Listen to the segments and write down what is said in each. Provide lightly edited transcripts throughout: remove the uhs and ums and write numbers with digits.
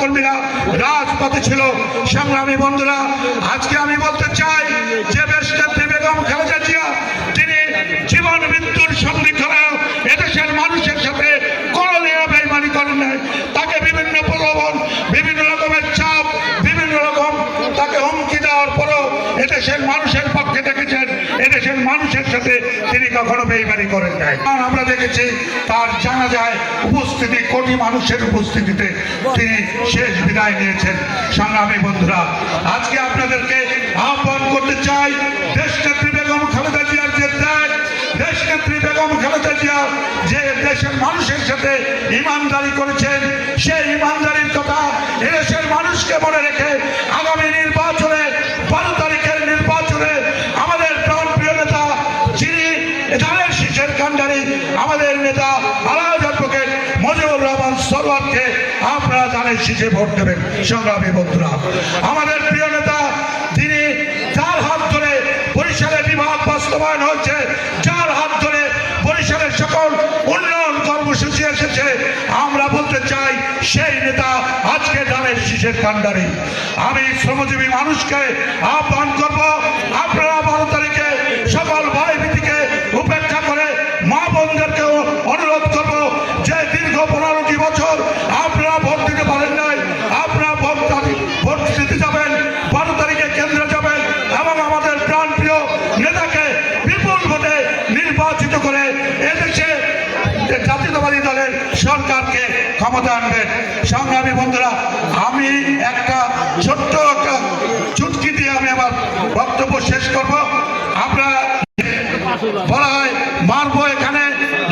কর্মীরা রাজপথে ছিল। সংগ্রামী বন্ধুরা, আজকে আমি বলতে চাই যে দেশনেত্রী বেগম খালেদা জিয়া তিনি জীবন মৃত্যুর সন্ধি করেও এদেশের মানুষের সাথে কোনোদিনও বেইমানি করেন নাই। তাকে বিভিন্ন প্রলোভন, বিভিন্ন রকমের চাপ, বিভিন্ন রকম তাকে হুমকি দেওয়ার পরেও এদেশের মানুষের পক্ষে দেখেছেন, এদেশের মানুষের সাথে তিনি কখনো বেইমানি করেন নাই। আমরা দেখেছি তার জানাজায় উপস্থিতি, কোটি মানুষের উপস্থিতিতে তিনি শেষ বিদায় নিয়েছেন। সংগ্রামী বন্ধুরা, আজকে আপনাদেরকে আহ্বান করতে চাই, দেশনেত্রী বেগম খালেদা জিয়ার যে ত্যাগ, দেশনেত্রী বেগম খালেদা জিয়া যে দেশের মানুষের সাথে ইমানদারি করেছেন, সেই ইমানদারির কথা এদেশের মানুষকে মনে রেখে আগামী নির্বাচনে 12 তারিখের নির্বাচনে আমাদের প্রাণপ্রিয় নেতা, যিনি ধানের শীষের কাণ্ডারি, আমাদের নেতা আলহাজ অ্যাডভোকেট মুজিবুর রহমান সরওয়ারকে আপনারা ধানের শীষে ভোট দেবেন। সংগ্রামী বন্ধুরা, আমাদের প্রিয় নেতা, তিনি যার হাত ধরে বরিশালে বিভাগ বাস্তবায়ন হয়েছে, যার হাত ধরে বরিশালের সকল উন্নয়ন কর্মসূচি এসেছে, আমরা বলতে চাই সেই নেতা আজকে ধানের শীষের কাণ্ডারি। আমি শ্রমজীবী মানুষকে আহ্বান করব, আপনারা 12 তারিখে সকল ভয় ভীতিকে উপেক্ষা করে মা বোনদেরকেও অনুরোধ করব যে দীর্ঘ 15টি বছর আপনারা ভোট দিতে পারেন নাই, আপনারা ভোট দিতে যাবেন, 12 তারিখে কেন্দ্রে যাবেন এবং আমাদের প্রাণপ্রিয় নেতাকে বিপুল ভোটে নির্বাচিত করে এদেশে জাতীয়তাবাদী দলের সরকারকে ক্ষমতা আনবেন। সংগ্রামী বন্ধুরা, আমি একটা ছোট্ট একটা চুটকি দিয়ে আমি আমার বক্তব্য শেষ করব। আপনারা বলা হয় মারবো এখানে,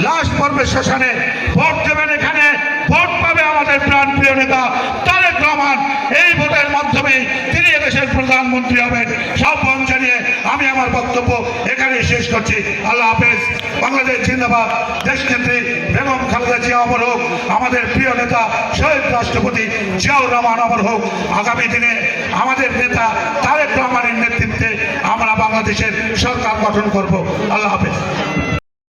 লাশ পড়বে শ্মশানে, ভোট দেবেন এখানে, ভোট পাবে আমাদের প্রাণপ্রিয় নেতা তারেক রহমান। এই ভোটের মাধ্যমে তিনি এদেশের প্রধানমন্ত্রী হবেন। আহ্বান জানিয়ে আমি আমার বক্তব্য এখানে শেষ করছি। আল্লাহ হাফেজ। বাংলাদেশ জিন্দাবাদ। দেশনেত্রী বেগম খালেদা জিয়া অমর হোক। আমাদের প্রিয় নেতা শহীদ রাষ্ট্রপতি জিয়াউর রহমান অমর হোক। আগামী দিনে আমাদের নেতা তারেক রহমানের নেতৃত্বে আমরা বাংলাদেশের সরকার গঠন করব। আল্লাহ হাফেজ।